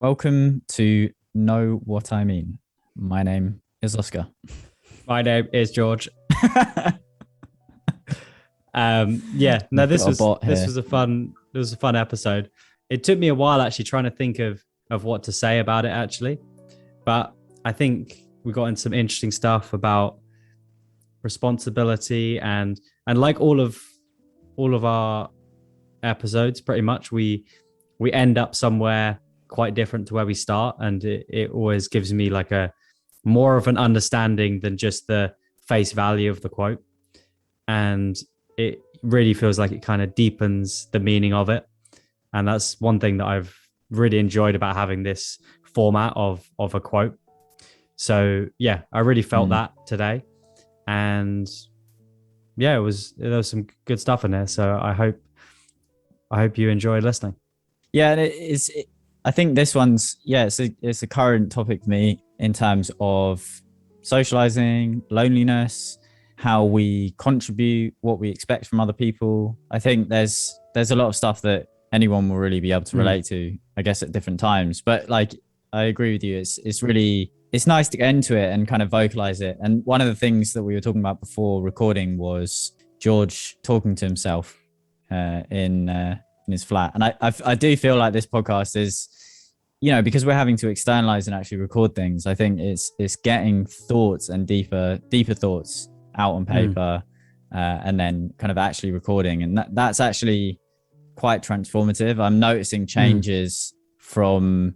Welcome to Know What I Mean. My name is Oscar. My name is George. No, We've got a bot this here. was a fun episode. It took me a while actually trying to think of what to say about it actually, but I think we got into some interesting stuff about responsibility and like all of our episodes, pretty much we end up somewhere quite different to where we start, and it always gives me like a more of an understanding than just the face value of the quote. And it really feels like it kind of deepens the meaning of it. And that's one thing that I've really enjoyed about having this format of a quote. So yeah, I really felt that today. And yeah, there was some good stuff in there. So I hope you enjoyed listening. Yeah, I think this one's it's a current topic for me in terms of socializing, loneliness, how we contribute, what we expect from other people. I think there's a lot of stuff that anyone will really be able to relate to, I guess, at different times. But like, I agree with you. It's nice to get into it and kind of vocalize it. And one of the things that we were talking about before recording was George talking to himself in his flat. And I do feel like this podcast is, because we're having to externalize and actually record things. I think it's getting thoughts and deeper thoughts out on paper, and then kind of actually recording, and that's actually quite transformative. I'm noticing changes from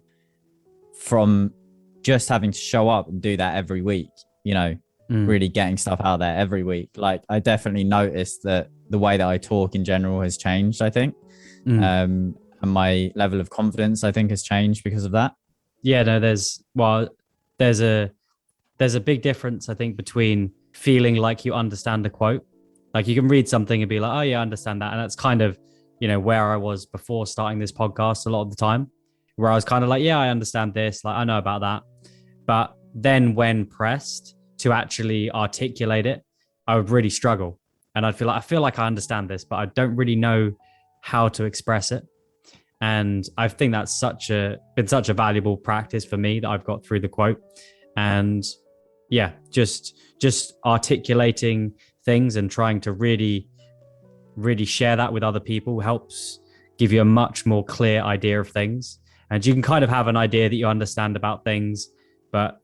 just having to show up and do that every week, really getting stuff out there every week. Like, I definitely noticed that the way that I talk in general has changed, I think. And my level of confidence, I think, has changed because of that. Yeah, no, there's a big difference, I think, between feeling like you understand a quote. Like, you can read something and be like, oh yeah, I understand that. And that's kind of, where I was before starting this podcast a lot of the time, where I was kind of like, yeah, I understand this. Like, I know about that. But then when pressed to actually articulate it, I would really struggle. And I feel like I understand this, but I don't really know how to express it. And I think that's been such a valuable practice for me that I've got through the quote. And yeah, just articulating things and trying to really, really share that with other people helps give you a much more clear idea of things. And you can kind of have an idea that you understand about things, but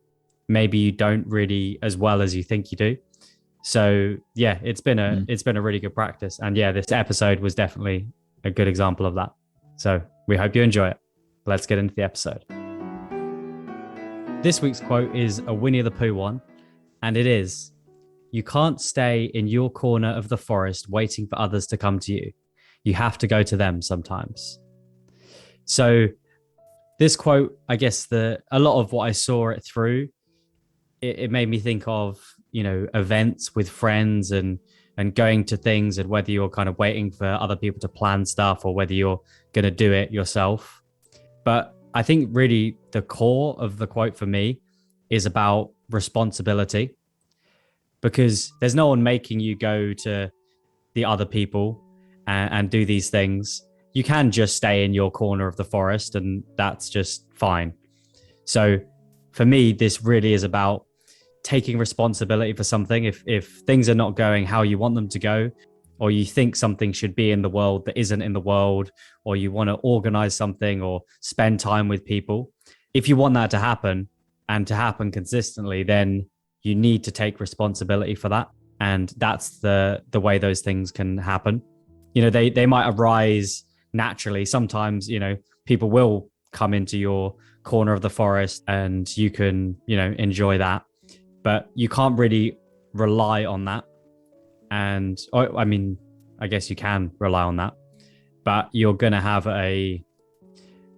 maybe you don't really as well as you think you do. So yeah, it's been a really good practice. And yeah, this episode was definitely a good example of that. So we hope you enjoy it. Let's get into the episode. This week's quote is a Winnie the Pooh one, and it is, "You can't stay in your corner of the forest waiting for others to come to you. You have to go to them sometimes." So this quote, I guess a lot of what I saw it through, it made me think of, events with friends and going to things, and whether you're kind of waiting for other people to plan stuff or whether you're going to do it yourself. But I think really the core of the quote for me is about responsibility, because there's no one making you go to the other people and do these things. You can just stay in your corner of the forest, and that's just fine. So for me, this really is about taking responsibility for something. If things are not going how you want them to go, or you think something should be in the world that isn't in the world, or you want to organize something or spend time with people, if you want that to happen and to happen consistently, then you need to take responsibility for that. And that's the way those things can happen. They might arise naturally. Sometimes, people will come into your corner of the forest and you can, enjoy that. But you can't really rely on that. And I mean, I guess you can rely on that, but you're going to have a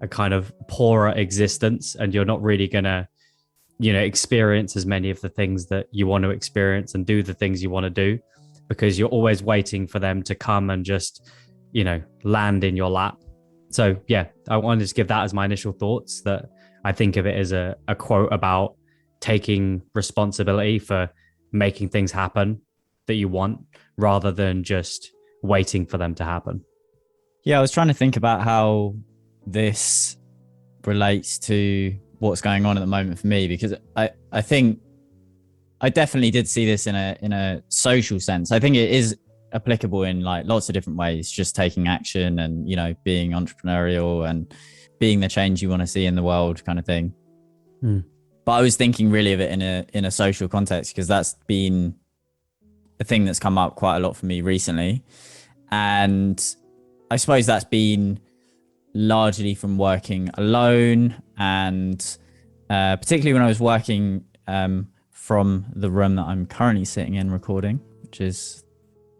kind of poorer existence, and you're not really going to, experience as many of the things that you want to experience and do the things you want to do, because you're always waiting for them to come and just, land in your lap. So yeah, I wanted to just give that as my initial thoughts, that I think of it as a quote about taking responsibility for making things happen that you want, rather than just waiting for them to happen. Yeah, I was trying to think about how this relates to what's going on at the moment for me, because I think I definitely did see this in a social sense. I think it is applicable in like lots of different ways, just taking action and, you know, being entrepreneurial and being the change you want to see in the world kind of thing. But I was thinking really of it in a social context, because that's been a thing that's come up quite a lot for me recently. And I suppose that's been largely from working alone, and particularly when I was working from the room that I'm currently sitting in recording, which is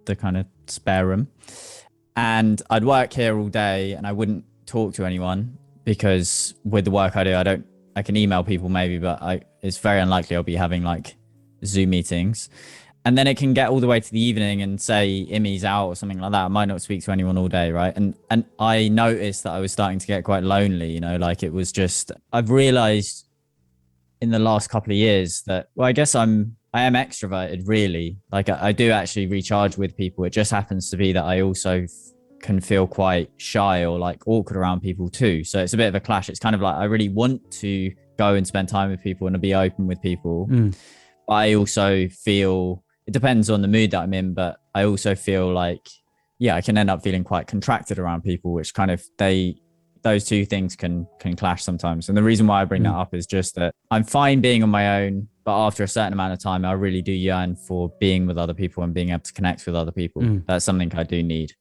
the kind of spare room. And I'd work here all day and I wouldn't talk to anyone, because with the work I do, I can email people maybe, but it's very unlikely I'll be having like Zoom meetings. And then it can get all the way to the evening and say Imi's out or something like that. I might not speak to anyone all day, right? And I noticed that I was starting to get quite lonely, you know, like it was just, I've realized in the last couple of years that, well, I guess I am extroverted really. Like I do actually recharge with people. It just happens to be that I also can feel quite shy or like awkward around people too. So it's a bit of a clash. It's kind of like, I really want to go and spend time with people and be open with people. But I also feel, it depends on the mood that I'm in, but I also feel like, yeah, I can end up feeling quite contracted around people, which kind of those two things can clash sometimes. And the reason why I bring that up is just that I'm fine being on my own, but after a certain amount of time, I really do yearn for being with other people and being able to connect with other people. That's something I do need.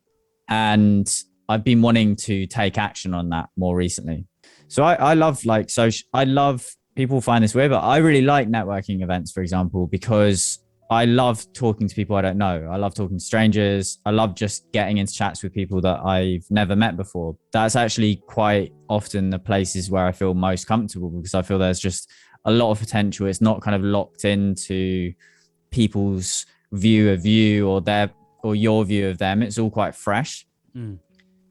And I've been wanting to take action on that more recently. So I love like social, I love, people find this weird, but I really like networking events, for example, because I love talking to people I don't know. I love talking to strangers. I love just getting into chats with people that I've never met before. That's actually quite often the places where I feel most comfortable, because I feel there's just a lot of potential. It's not kind of locked into people's view of you or your view of them. It's all quite fresh.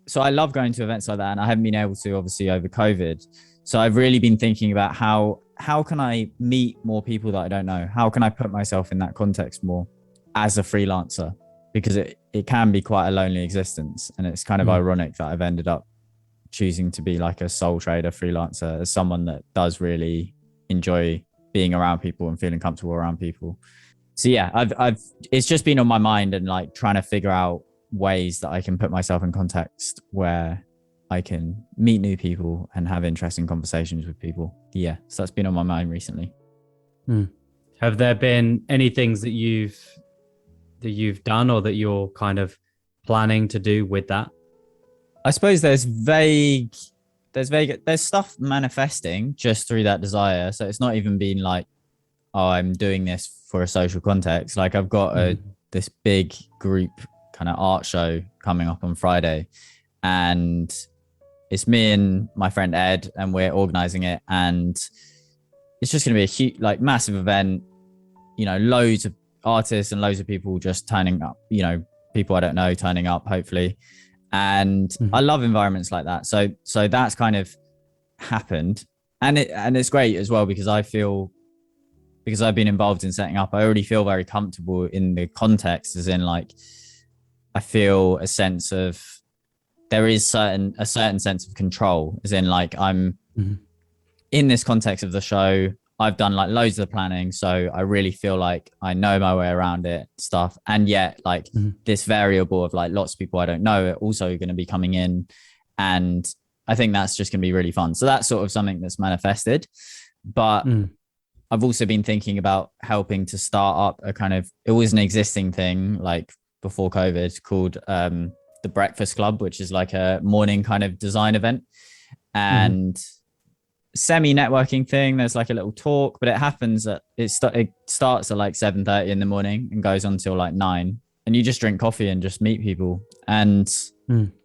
So I love going to events like that, and I haven't been able to, obviously, over COVID. So I've really been thinking about how can I meet more people that I don't know? How can I put myself in that context more as a freelancer? Because it can be quite a lonely existence. And it's kind of ironic that I've ended up choosing to be like a sole trader freelancer, as someone that does really enjoy being around people and feeling comfortable around people. So yeah, it's just been on my mind, and like trying to figure out ways that I can put myself in context where I can meet new people and have interesting conversations with people. Yeah, so that's been on my mind recently. Have there been any things that you've done or that you're kind of planning to do with that? I suppose there's stuff manifesting just through that desire. So it's not even been like, oh, I'm doing this for a social context. Like I've got this big group kind of art show coming up on Friday, and it's me and my friend Ed, and we're organizing it. And it's just going to be a huge, like massive event, you know, loads of artists and loads of people just turning up, you know, people I don't know turning up, hopefully. And I love environments like that. So that's kind of happened. And it's great as well, because I feel, because I've been involved in setting up, I already feel very comfortable in the context, as in like, I feel a sense of, there is a certain sense of control, as in like I'm in this context of the show. I've done like loads of the planning, so I really feel like I know my way around it stuff. And yet like this variable of like lots of people I don't know are also going to be coming in, and I think that's just going to be really fun. So that's sort of something that's manifested. But I've also been thinking about helping to start up a kind of, it was an existing thing like before COVID, called the Breakfast Club, which is like a morning kind of design event and semi-networking thing. There's like a little talk, but it happens at, it starts at like 7:30 in the morning and goes on till like 9, and you just drink coffee and just meet people. And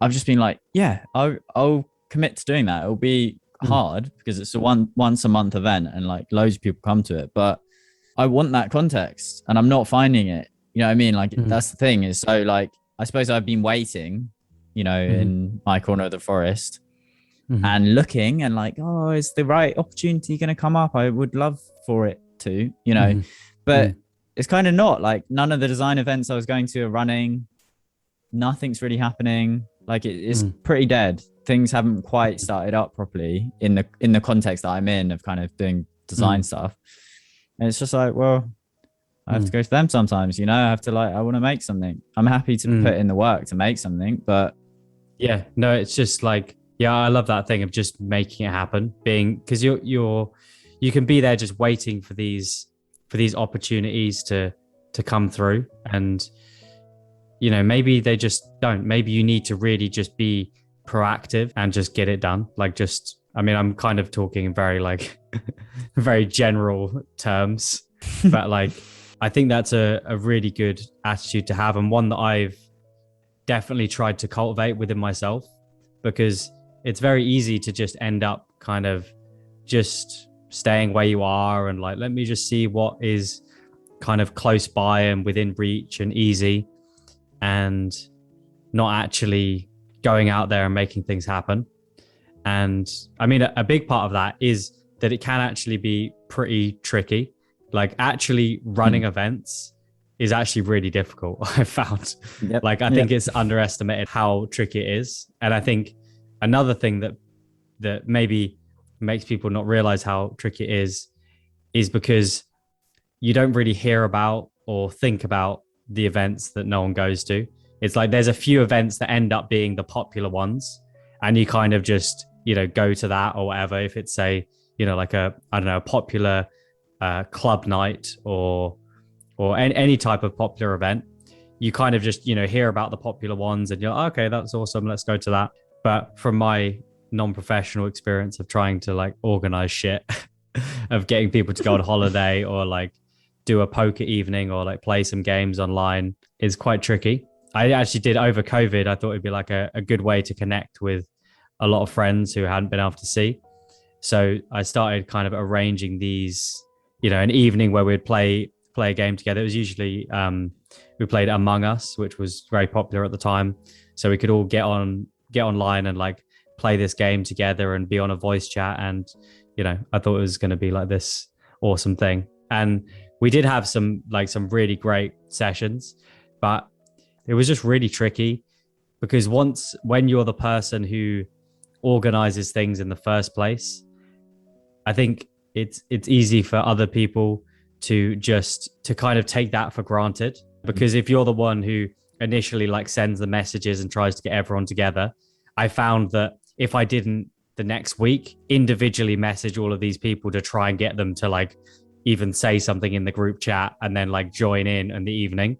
I've just been like, yeah, I'll commit to doing that. It'll be hard because it's a once a month event and like loads of people come to it, but I want that context and I'm not finding it. You know what I mean? Like that's the thing, is so like, I suppose I've been waiting, you know, in my corner of the forest and looking and like, oh, is the right opportunity going to come up? I would love for it to, you know, but it's kind of not. Like none of the design events I was going to are running. Nothing's really happening. Like it's pretty dead. Things haven't quite started up properly in the context that I'm in of kind of doing design stuff. And it's just like, well, I have to go to them sometimes, you know. I have to I want to make something. I'm happy to put in the work to make something, but yeah, no, it's just like, yeah, I love that thing of just making it happen, because you can be there just waiting for these opportunities to come through, and you know, maybe they just don't. Maybe you need to really just be proactive and just get it done. I mean, I'm kind of talking in very very general terms, but I think that's a really good attitude to have, and one that I've definitely tried to cultivate within myself, because it's very easy to just end up kind of just staying where you are and let me just see what is kind of close by and within reach and easy, and not actually going out there and making things happen. And I mean, a big part of that is that it can actually be pretty tricky. Actually running events is actually really difficult, I've found. Yep. I think it's underestimated how tricky it is. And I think another thing that maybe makes people not realize how tricky it is because you don't really hear about or think about the events that no one goes to. It's there's a few events that end up being the popular ones, and you kind of just, go to that or whatever. If it's a popular club night or any type of popular event, you kind of just, hear about the popular ones and you're like, okay, that's awesome, let's go to that. But from my non-professional experience of trying to organize shit of getting people to go on holiday or do a poker evening or play some games online is quite tricky. I actually did over COVID. I thought it'd be a good way to connect with a lot of friends who hadn't been able to see. So I started kind of arranging these, an evening where we'd play a game together. It was usually, we played Among Us, which was very popular at the time. So we could all get online and play this game together and be on a voice chat. And, I thought it was going to be this awesome thing. And we did have some really great sessions, but it was just really tricky because when you're the person who organizes things in the first place, I think it's easy for other people to kind of take that for granted. Because if you're the one who initially sends the messages and tries to get everyone together, I found that if I didn't the next week individually message all of these people to try and get them to even say something in the group chat and then join in the evening,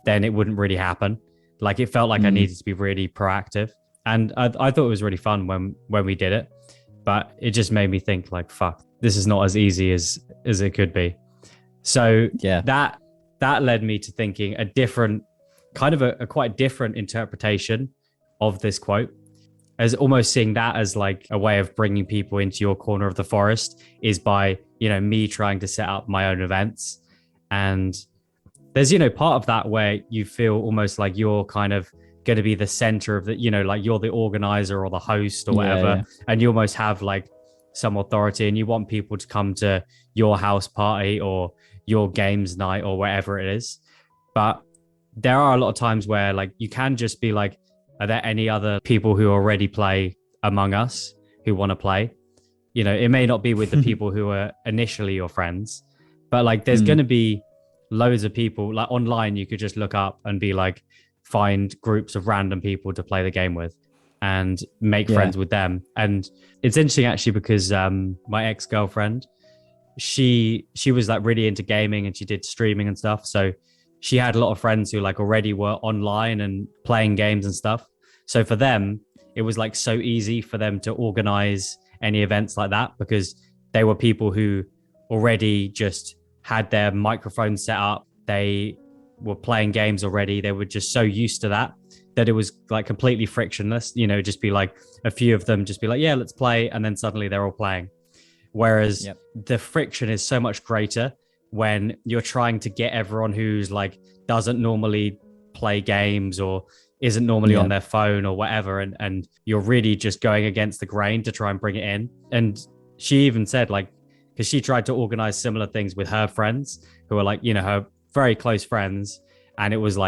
then it wouldn't really happen. It felt I needed to be really proactive. And I thought it was really fun when we did it, but it just made me think fuck, this is not as easy as it could be. So yeah, that led me to thinking a different kind of a quite different interpretation of this quote, as almost seeing that as a way of bringing people into your corner of the forest is by, me trying to set up my own events. And there's, part of that where you feel almost like you're kind of going to be the center of the, you're the organizer or the host or whatever. Yeah. And you almost have some authority and you want people to come to your house party or your games night or wherever it is. But there are a lot of times where you can just be are there any other people who already play Among Us who want to play? It may not be with the people who are initially your friends, but there's going to be loads of people online. You could just look up and be find groups of random people to play the game with and make friends with them. And it's interesting actually because my ex-girlfriend, she was really into gaming and she did streaming and stuff. So she had a lot of friends who already were online and playing games and stuff. So for them, it was so easy for them to organize any events like that because they were people who already just had their microphones set up. They were playing games already. They were just so used to that it was completely frictionless, just be a few of them just be yeah, let's play. And then suddenly they're all playing. Whereas the friction is so much greater when you're trying to get everyone who's doesn't normally play games or isn't normally on their phone or whatever. And you're really just going against the grain to try and bring it in. And she even said because she tried to organize similar things with her friends who are her very close friends. And it was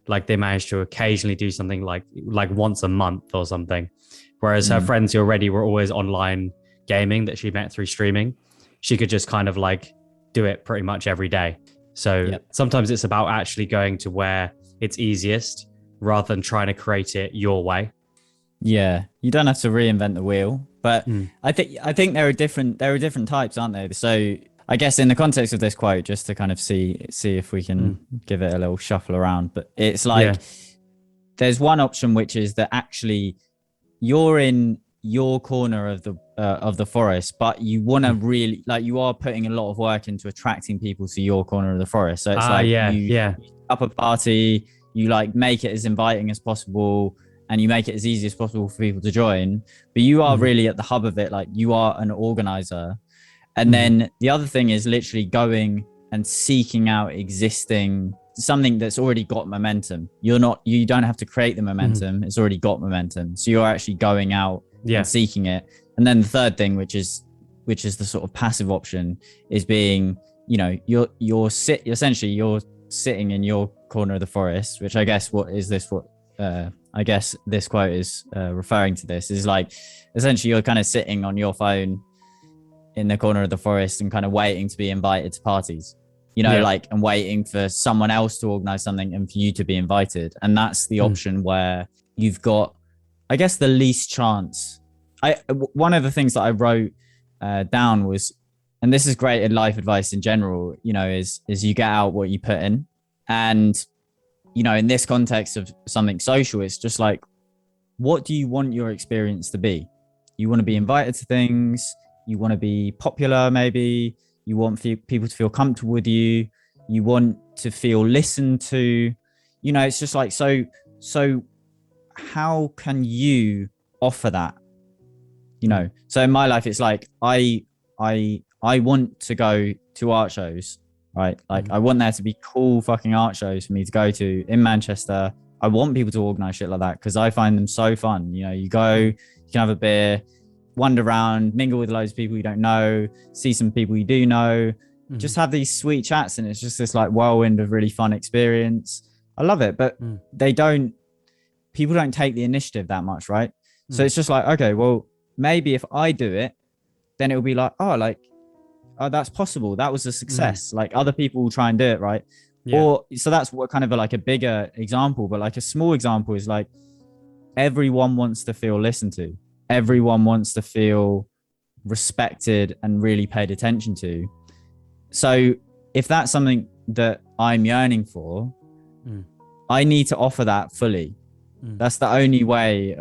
Like they managed to occasionally do something like once a month or something. Whereas her friends who already were always online gaming that she met through streaming, she could just kind of like do it pretty much every day. So sometimes it's about actually going to where it's easiest rather than trying to create it your way. Yeah, you don't have to reinvent the wheel, but I think there are different types, aren't there? So I guess in the context of this quote, just to kind of see if we can give it a little shuffle around, but it's like there's one option which is that actually you're in your corner of the forest, but you want to really, like, you are putting a lot of work into attracting people to your corner of the forest. So it's you set up a party, you like make it as inviting as possible, and you make it as easy as possible for people to join, but you are really at the hub of it. Like, you are an organizer. And then the other thing is literally going and seeking out existing something that's already got momentum. You don't have to create the momentum. It's already got momentum. So you're actually going out and seeking it. And then the third thing, which is the sort of passive option, is being, you're sitting in your corner of the forest, which I guess I guess this quote is referring to. This is like, essentially you're kind of sitting on your phone in the corner of the forest and kind of waiting to be invited to parties, and waiting for someone else to organize something and for you to be invited. And that's the option where you've got, I guess, the least chance. One of the things that I wrote down was, and this is great in life advice in general, is you get out what you put in. And in this context of something social, it's just like, what do you want your experience to be? You want to be invited to things. You want to be popular, maybe. You want people to feel comfortable with you. You want to feel listened to. It's just like, so how can you offer that? So in my life, it's like, I want to go to art shows. Right? Like, I want there to be cool fucking art shows for me to go to in Manchester. I want people to organize shit like that because I find them so fun. You go, you can have a beer, wander around, mingle with loads of people you don't know, see some people you do know, just have these sweet chats. And it's just this like whirlwind of really fun experience. I love it, but people don't take the initiative that much, right? So it's just like, okay, well, maybe if I do it, then it'll be like, oh, that's possible. That was a success. Like, other people will try and do it, right? Or so that's what kind of like a bigger example, but like a small example is like, everyone wants to feel listened to. Everyone wants to feel respected and really paid attention to. So if that's something that I'm yearning for, I need to offer that fully. That's the only way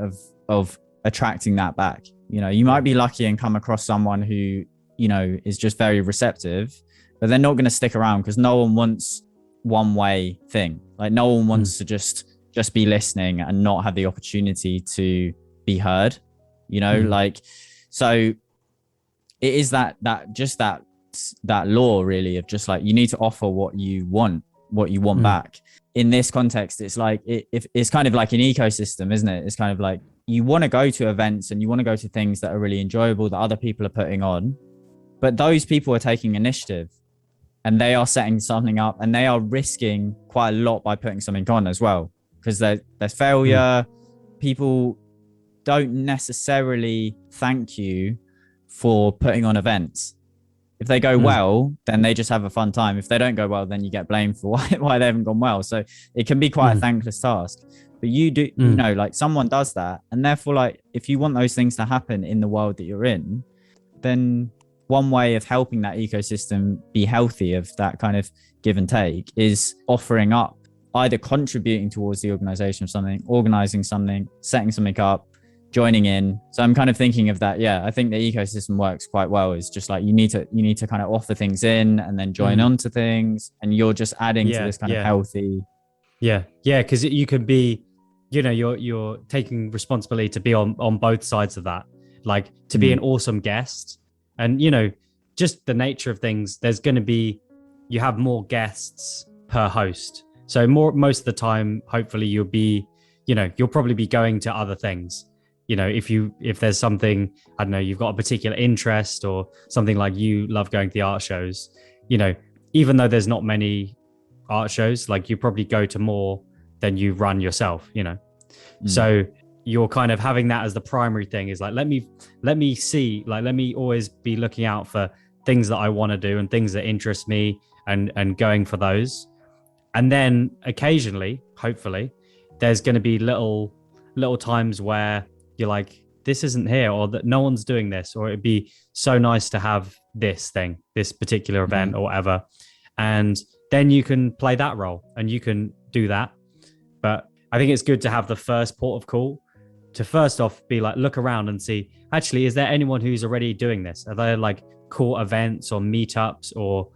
of attracting that back. You might be lucky and come across someone who is just very receptive, but they're not going to stick around because no one wants one way thing. Like, no one wants to just be listening and not have the opportunity to be heard, like, so it is that law really of just like, you need to offer what you want back. In this context, it's like, it's kind of like an ecosystem, isn't it? It's kind of like, you want to go to events and you want to go to things that are really enjoyable that other people are putting on. But those people are taking initiative and they are setting something up and they are risking quite a lot by putting something on as well. Because there's failure. People don't necessarily thank you for putting on events. If they go well, then they just have a fun time. If they don't go well, then you get blamed for why they haven't gone well. So it can be quite a thankless task. But you do, like, someone does that. And therefore, like, if you want those things to happen in the world that you're in, then one way of helping that ecosystem be healthy, of that kind of give and take, is offering up, either contributing towards the organization of something, organizing something, setting something up, joining in. So I'm kind of thinking of that. Yeah, I think the ecosystem works quite well. It's just like, you need to kind of offer things in and then join onto things, and you're just adding to this kind of healthy. Yeah, because you can be, you're taking responsibility to be on both sides of that, like to be an awesome guest. And, just the nature of things, there's going to be, you have more guests per host. So most of the time, hopefully you'll probably be going to other things. If there's something, I don't know, you've got a particular interest or something, like you love going to the art shows, even though there's not many art shows, like you probably go to more then you run yourself, So you're kind of having that as the primary thing, is like, let me see, like, let me always be looking out for things that I want to do and things that interest me, and going for those. And then occasionally, hopefully, there's going to be little times where you're like, this isn't here, or that no one's doing this, or it'd be so nice to have this thing, this particular event or whatever. And then you can play that role and you can do that. But I think it's good to have the first port of call to first off be like, look around and see, actually, is there anyone who's already doing this? Are there like cool events or meetups or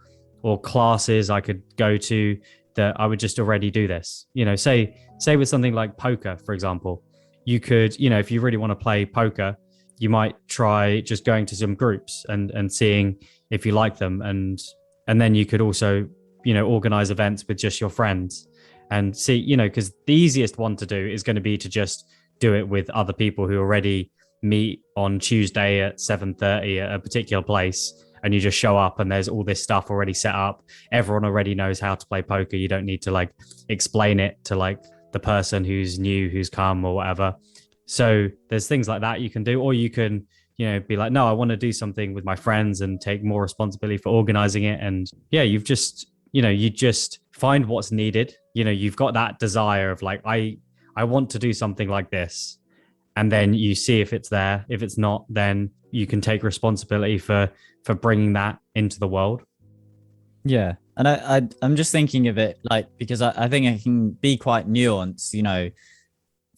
classes I could go to that I would just already do this? Say with something like poker, for example, you could, if you really want to play poker, you might try just going to some groups and seeing if you like them. And then you could also, organize events with just your friends and see, because the easiest one to do is going to be to just do it with other people who already meet on Tuesday at 7:30 at a particular place. And you just show up and there's all this stuff already set up. Everyone already knows how to play poker. You don't need to like explain it to like the person who's new, who's come or whatever. So there's things like that you can do, or you can, be like, no, I want to do something with my friends and take more responsibility for organizing it. And yeah, you just find what's needed. You've got that desire of like, I want to do something like this. And then you see if it's there. If it's not, then you can take responsibility for bringing that into the world. Yeah. And I'm just thinking of it like, because I think it can be quite nuanced,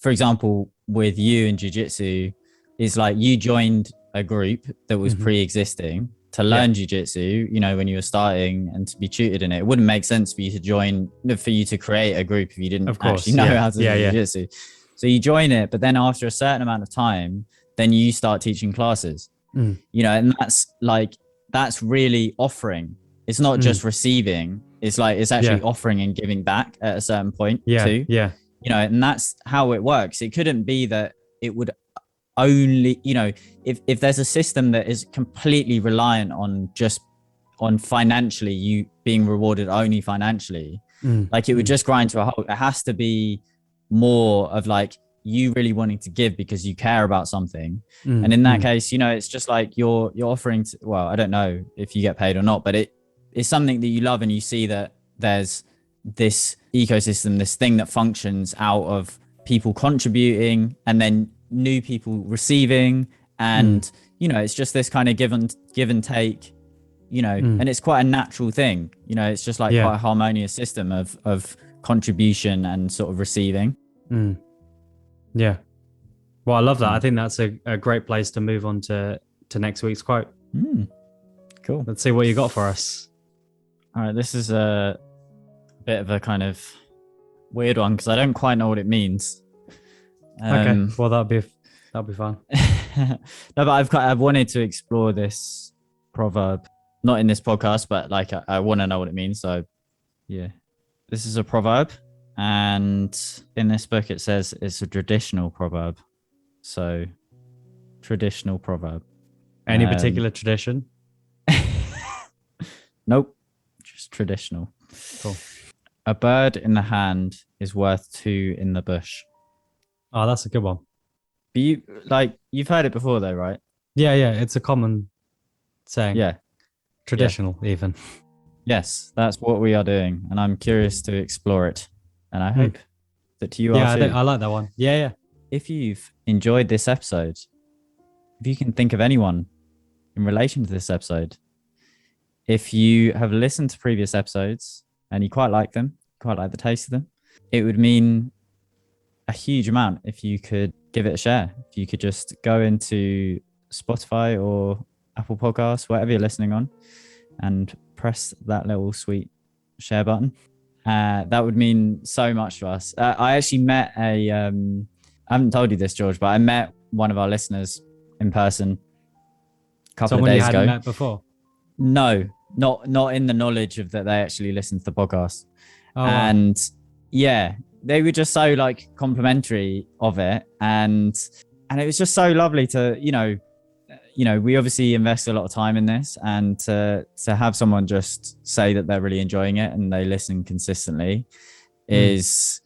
for example, with you and jiu-jitsu, is like you joined a group that was pre-existing to learn jiu-jitsu, when you were starting and to be tutored in it. It wouldn't make sense for you to create a group if you didn't actually know how to do jiu-jitsu. So you join it, but then after a certain amount of time, then you start teaching classes, and that's really offering. It's not just receiving. It's like, it's actually offering and giving back at a certain point too. Yeah. And that's how it works. It couldn't be that it would only, if there's a system that is completely reliant on financially, you being rewarded only financially, like it would just grind to a halt. It has to be more of like you really wanting to give because you care about something. And in that case, it's just like you're offering to, well, I don't know if you get paid or not, but it's something that you love, and you see that there's this ecosystem, this thing that functions out of people contributing and then new people receiving, and it's just this kind of give and take, and it's quite a natural thing. It's just like quite a harmonious system of contribution and sort of receiving. Yeah. Well, I love that. I think that's a great place to move on to next week's quote. Cool. Let's see what you got for us. All right. This is a bit of a kind of weird one because I don't quite know what it means. Okay. Well, that'll be fun. No, but I've wanted to explore this proverb, not in this podcast, but like I want to know what it means. So yeah, this is a proverb. And in this book, it says it's a traditional proverb. So, traditional proverb. Any particular tradition? Nope, just traditional. Cool. A bird in the hand is worth two in the bush. Oh, that's a good one. But you've heard it before, though, right? Yeah, it's a common saying. Yeah, traditional even. Yes, that's what we are doing, and I'm curious to explore it. And I hope that you are too. I like that one. Yeah. If you've enjoyed this episode, if you can think of anyone in relation to this episode, if you have listened to previous episodes and you quite like them, quite like the taste of them, it would mean a huge amount if you could give it a share. If you could just go into Spotify or Apple Podcasts, whatever you're listening on, and press that little sweet share button. That would mean so much to us. I actually met I haven't told you this, George, but I met one of our listeners in person a couple of days ago. Someone you hadn't met before? No, not in the knowledge of that they actually listened to the podcast. Oh, and yeah, they were just so like complimentary of it, and it was just so lovely to we obviously invest a lot of time in this, and to have someone just say that they're really enjoying it and they listen consistently is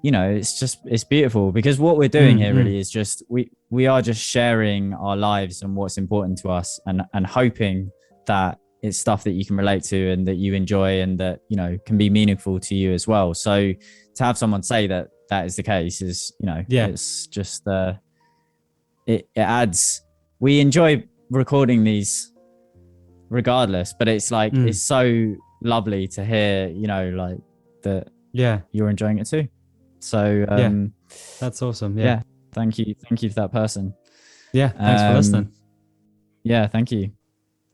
it's beautiful, because what we're doing here Mm-hmm. really is just we are just sharing our lives and what's important to us, and hoping that it's stuff that you can relate to and that you enjoy and that can be meaningful to you as well. So to have someone say that is the case is it's just it adds. We enjoy recording these regardless, but it's like it's so lovely to hear like that you're enjoying it too. So that's awesome. Thank you for that person. Thanks for listening. Thank you.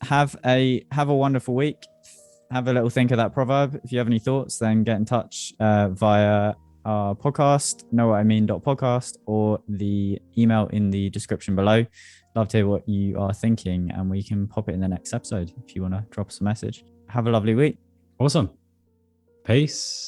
Have a wonderful week. Have a little think of that proverb. If you have any thoughts, then get in touch via our podcast, knowwhatimean.podcast, or the email in the description below. Love to hear what you are thinking, and we can pop it in the next episode if you want to drop us a message. Have a lovely week. Awesome. Peace.